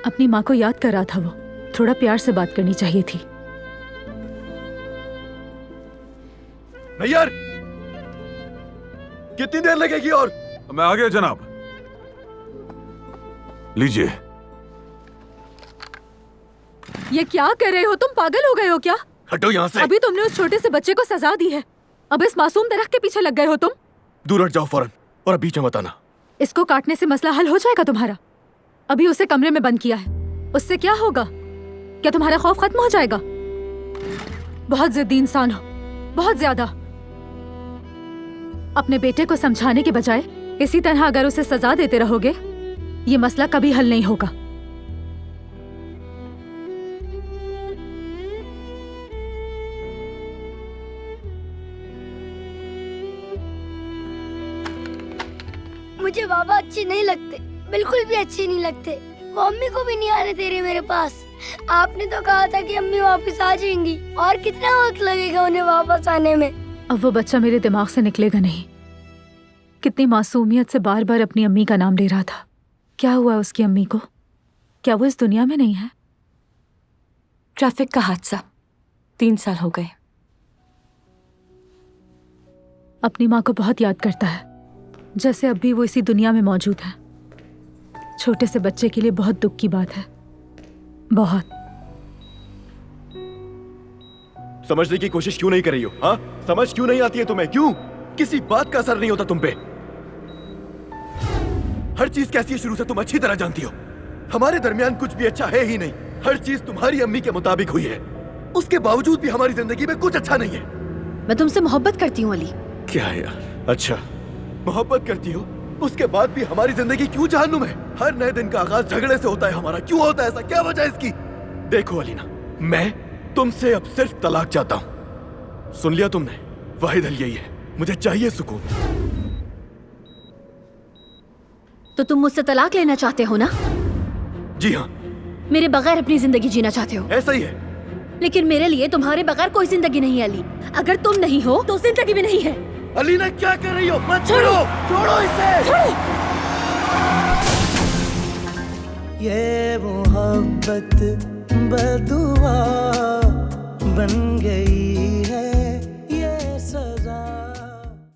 अपनी माँ को याद कर रहा था वो। थोड़ा प्यार से बात करनी चाहिए थी। नैयर, कितनी देर लगेगी? और मैं आ गया जनाब। लीजिए। ये क्या कर रहे हो तुम? पागल हो गए हो क्या? हटो यहाँ से। अभी तुमने उस छोटे से बच्चे को सजा दी है, अब इस मासूम दरख्त के पीछे लग गए हो तुम। दूर हट जाओ फौरन, और अब बीच में मत आना। इसको काटने से मसला हल हो जाएगा तुम्हारा? अभी उसे कमरे में बंद किया है, उससे क्या होगा? क्या तुम्हारा खौफ खत्म हो जाएगा? बहुत जिद्दी इंसान हो, बहुत ज्यादा। अपने बेटे को समझाने के बजाय इसी तरह अगर उसे सजा देते रहोगे, ये मसला कभी हल नहीं होगा। मुझे बाबा अच्छे नहीं लगते, बिल्कुल भी अच्छे नहीं लगते। वो अम्मी को भी नहीं आने दे रहे मेरे पास। आपने तो कहा था कि अम्मी वापस आ जाएंगी, और कितना वक्त लगेगा उन्हें वापस आने में? अब वो बच्चा मेरे दिमाग से निकलेगा नहीं। कितनी मासूमियत से बार बार अपनी अम्मी का नाम ले रहा था। क्या हुआ उसकी अम्मी को? क्या वो इस दुनिया में नहीं है? ट्रैफिक का हादसा, 3 साल हो गए। अपनी माँ को बहुत याद करता है, जैसे अब भी वो इसी दुनिया में मौजूद है। छोटे से बच्चे के लिए बहुत दुख की बात है, बहुत। समझने की कोशिश क्यों नहीं कर रही हो? हाँ, समझ क्यों नहीं आती है तुम्हें? क्यों? किसी बात का असर नहीं होता तुम पे। हर चीज कैसी है शुरू से तुम अच्छी तरह जानती हो। हमारे दरमियान कुछ भी अच्छा है ही नहीं। हर चीज तुम्हारी अम्मी के मुताबिक हुई है, उसके बावजूद भी हमारी जिंदगी में कुछ अच्छा नहीं है। मैं तुमसे मोहब्बत करती हूँ अली। क्या है यार? अच्छा, मोहब्बत करती हो, उसके बाद भी हमारी जिंदगी क्यों जहन्नुम है? हर नए दिन का आगाज झगड़े से होता है हमारा। क्यों होता है ऐसा? क्या वजह है इसकी? देखो अलीना, मैं तुमसे अब सिर्फ तलाक चाहता हूँ। सुन लिया तुमने? वाहिद हल यही है, मुझे चाहिए सुकून। तो तुम मुझसे तलाक लेना चाहते हो ना? जी हाँ। मेरे बगैर अपनी जिंदगी जीना चाहते हो? ऐसा ही है। लेकिन मेरे लिए तुम्हारे बगैर कोई जिंदगी नहीं है अली। अगर तुम नहीं हो तो जिंदगी भी नहीं है। अलीना क्या कर रही हो? मत छोड़ो, छोड़ो इसे। ये मोहब्बत बदुआ बन गई है।